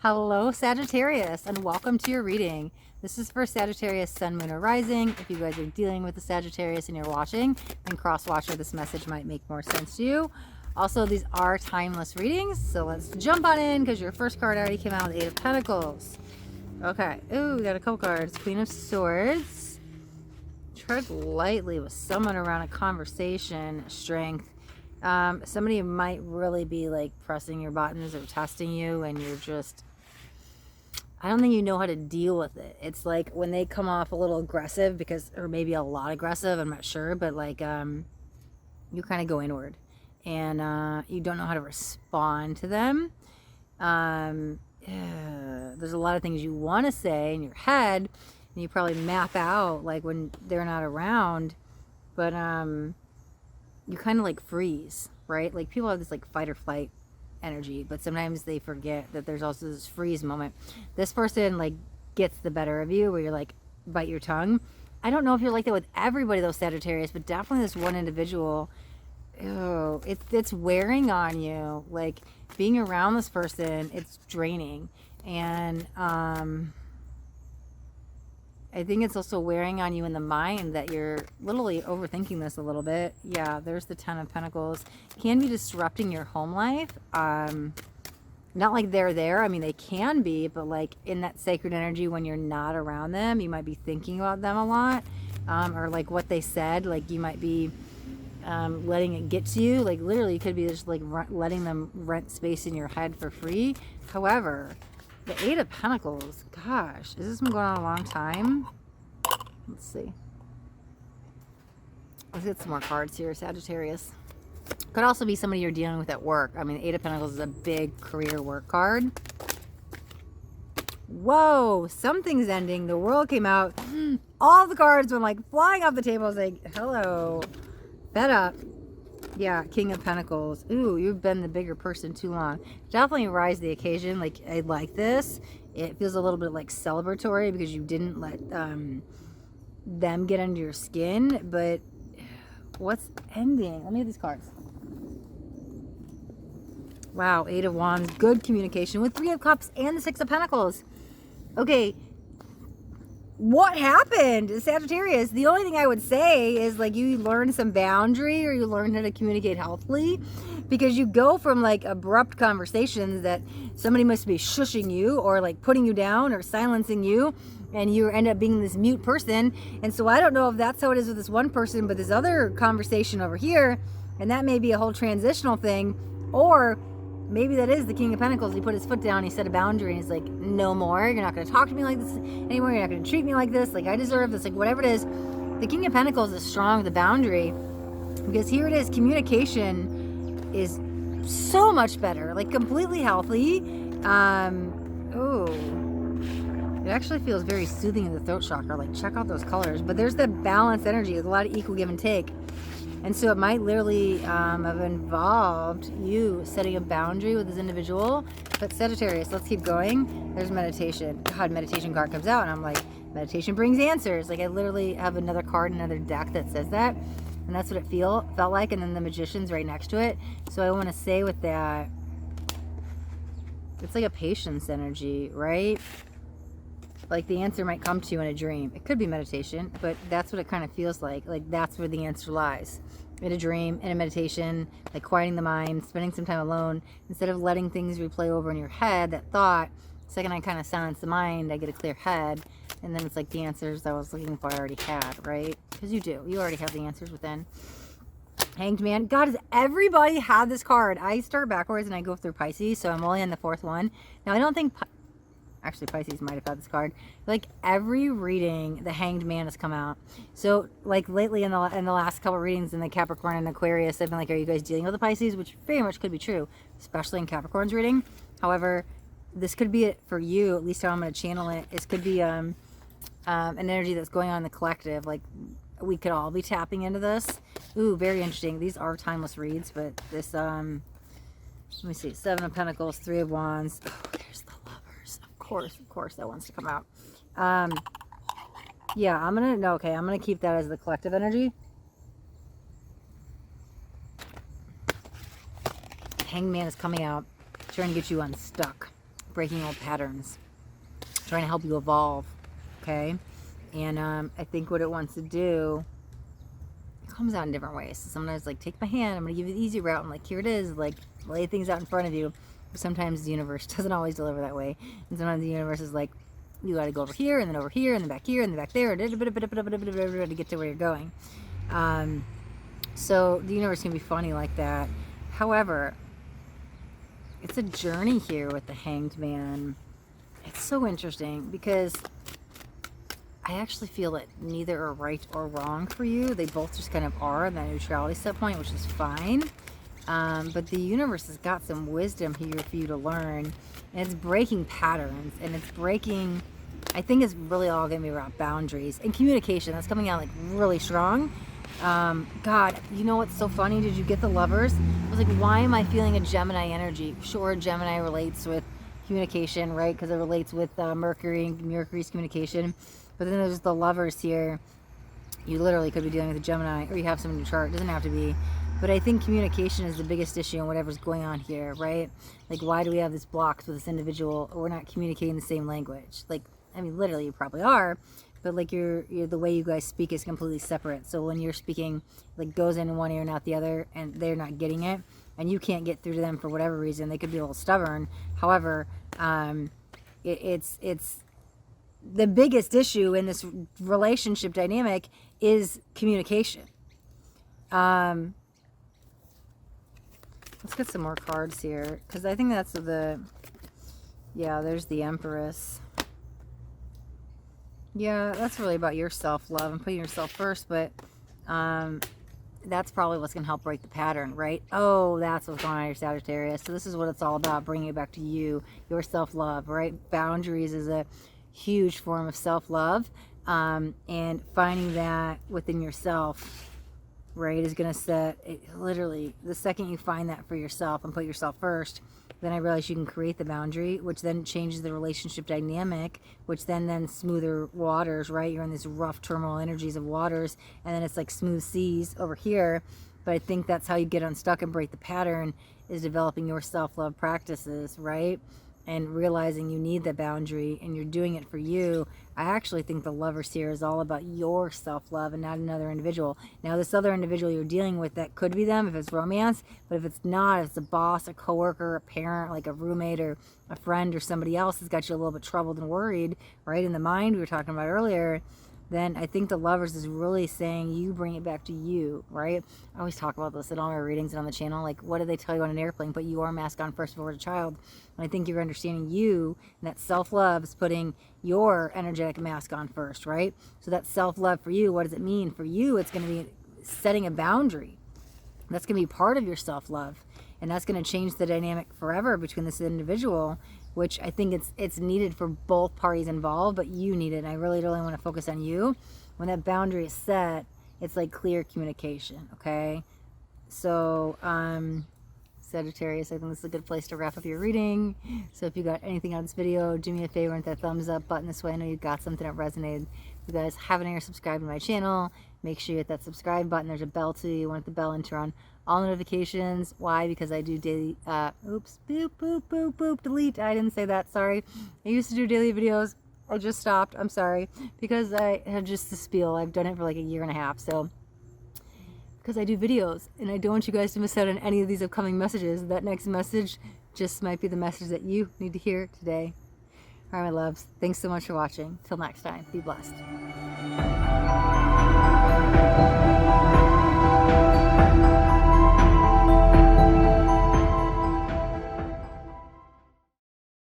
Hello, Sagittarius, and welcome to your reading. This is for Sagittarius, Sun, Moon, or Rising. If you guys are dealing with the Sagittarius and you're watching, then cross-watcher, this message might make more sense to you. Also, these are timeless readings, so let's jump on in because your first card already came out with 8 of Pentacles. Okay. Ooh, we got a couple cards. Queen of Swords. Tread lightly with someone around a conversation. Strength. Somebody might really be like pressing your buttons or testing you, and you're just, I don't think you know how to deal with it. It's like when they come off a little aggressive or maybe a lot aggressive, I'm not sure, but like, you kind of go inward and, you don't know how to respond to them. There's a lot of things you want to say in your head, and you probably map out like when they're not around, but, you kind of like freeze, right? Like people have this like fight or flight energy, but sometimes they forget that there's also this freeze moment. This person like gets the better of you where you're like bite your tongue. I don't know if you're like that with everybody though, Sagittarius, but definitely this one individual, it's wearing on you. Like being around this person, it's draining. And I think it's also wearing on you in the mind that you're literally overthinking this a little bit. Yeah, there's the 10 of Pentacles. Can be disrupting your home life. Not like they're there. I mean, they can be, but like in that sacred energy when you're not around them, you might be thinking about them a lot. Or like what they said, like you might be letting it get to you. Like literally you could be just like letting them rent space in your head for free. However, the 8 of Pentacles, gosh, has this been going on a long time? Let's see. Let's get some more cards here, Sagittarius. Could also be somebody you're dealing with at work. I mean, 8 of Pentacles is a big career work card. Whoa, something's ending. The world came out. All the cards went like flying off the table. I was like, hello. Fed up. Yeah, King of Pentacles. Ooh, you've been the bigger person too long. Definitely rise to the occasion. Like, I like this. It feels a little bit like celebratory because you didn't let them get under your skin. But what's ending? Let me get these cards. Wow, 8 of Wands. Good communication with 3 of Cups and the 6 of Pentacles. Okay. What happened, Sagittarius? The only thing I would say is like you learned some boundary or you learned how to communicate healthily, because you go from like abrupt conversations that somebody must be shushing you or like putting you down or silencing you, and you end up being this mute person. And so I don't know if that's how it is with this one person, but this other conversation over here, and that may be a whole transitional thing, or maybe that is the King of Pentacles. He put his foot down, he set a boundary, and he's like, no more. You're not going to talk to me like this anymore. You're not going to treat me like this. Like, I deserve this. Like, whatever it is. The King of Pentacles is strong with the boundary, because here it is. Communication is so much better. Like, completely healthy. It actually feels very soothing in the throat chakra. Like, check out those colors. But there's the balanced energy. There's a lot of equal give and take. And so it might literally have involved you setting a boundary with this individual. But Sagittarius, let's keep going. There's meditation. God, meditation card comes out, and I'm like, meditation brings answers. Like I literally have another card, another deck that says that. And that's what it felt like. And then the Magician's right next to it. So I want to say with that, it's like a patience energy, right? Like the answer might come to you in a dream. It could be meditation, but that's what it kind of feels like. Like that's where the answer lies. In a dream, in a meditation, like quieting the mind, spending some time alone. Instead of letting things replay over in your head, that thought, the second I kind of silence the mind, I get a clear head. And then it's like the answers I was looking for I already had, right? Because you do. You already have the answers within. Hanged Man. God, does everybody have this card? I start backwards and I go through Pisces, so I'm only on the 4th one. Now, I don't think... Actually, Pisces might have had this card. Like every reading, the Hanged Man has come out. So, like lately in the last couple readings in the Capricorn and Aquarius, I've been like, "Are you guys dealing with the Pisces?" Which very much could be true, especially in Capricorn's reading. However, this could be it for you. At least how I'm going to channel it. This could be an energy that's going on in the collective. Like we could all be tapping into this. Ooh, very interesting. These are timeless reads, but this let me see. 7 of Pentacles, 3 of Wands. Oh, there's the Lovers. Of course that wants to come out. Yeah, I'm gonna keep that as the collective energy. Hangman is coming out, trying to get you unstuck. breaking old patterns, trying to help you evolve, okay? And I think what it wants to do, it comes out in different ways. So sometimes, like, take my hand, I'm going to give you the easy route, and, like, here it is, like, lay things out in front of you. But sometimes the universe doesn't always deliver that way. And sometimes the universe is like, you got to go over here, and then over here, and then back here, and then back there, to get to where you're going. So the universe can be funny like that. However, it's a journey here with the Hanged Man. It's so interesting because I actually feel that neither are right or wrong for you. They both just kind of are in that neutrality set point, which is fine. But the universe has got some wisdom here for you to learn. And it's breaking patterns. And it's breaking, I think it's really all going to be about boundaries. And communication, that's coming out like really strong. God, you know what's so funny? Did you get the Lovers? I was like, why am I feeling a Gemini energy? Sure, Gemini relates with communication, right? Because it relates with Mercury's communication. But then there's the Lovers here. You literally could be dealing with a Gemini, or you have some in your chart. It doesn't have to be. But I think communication is the biggest issue in whatever's going on here, right? Like, why do we have this blocks with this individual? We're not communicating the same language. Like, I mean, literally, you probably are. But, like, you're the way you guys speak is completely separate. So when you're speaking, like, goes in one ear and out the other, and they're not getting it, and you can't get through to them for whatever reason. They could be a little stubborn. However, it's the biggest issue in this relationship dynamic is communication. Let's get some more cards here, because I think that's there's the Empress. Yeah, that's really about your self-love and putting yourself first, but that's probably what's going to help break the pattern, right? Oh, that's what's going on, your Sagittarius. So this is what it's all about, bringing it back to you, your self-love, right? Boundaries is a huge form of self-love, and finding that within yourself, right, is going to set it, literally, the second you find that for yourself and put yourself first, then I realize you can create the boundary, which then changes the relationship dynamic, which then smoother waters, right? You're in these rough terminal energies of waters, and then it's like smooth seas over here. But I think that's how you get unstuck and break the pattern, is developing your self-love practices, right? And realizing you need the boundary, and you're doing it for you. I actually think the Lovers here is all about your self-love and not another individual. Now, this other individual you're dealing with, that could be them if it's romance, but if it's not, if it's a boss, a coworker, a parent, like a roommate or a friend or somebody else that's got you a little bit troubled and worried, right, in the mind we were talking about earlier, then I think the Lovers is really saying you bring it back to you, right? I always talk about this in all my readings and on the channel. Like, what do they tell you on an airplane? Put your mask on first before the child. And I think you're understanding you, and that self-love is putting your energetic mask on first, right? So that self-love for you, what does it mean? For you, it's going to be setting a boundary. That's going to be part of your self-love. And that's going to change the dynamic forever between this individual, which I think it's needed for both parties involved, but you need it. And I really want to focus on you. When that boundary is set, it's like clear communication, okay? So, Sagittarius, I think this is a good place to wrap up your reading. So if you got anything out of this video, do me a favor and hit that thumbs up button this way. I know you got something that resonated. If you guys haven't already subscribed to my channel, make sure you hit that subscribe button. There's a bell too. You want the bell and turn on all notifications. Why? Because I do daily, oops, boop, boop, boop, boop, delete. I didn't say that, sorry. I used to do daily videos. I just stopped, I'm sorry. Because I have just the spiel. I've done it for like a year and a half, so. Because I do videos, and I don't want you guys to miss out on any of these upcoming messages. That next message just might be the message that you need to hear today. All right, my loves. Thanks so much for watching. Till next time, be blessed.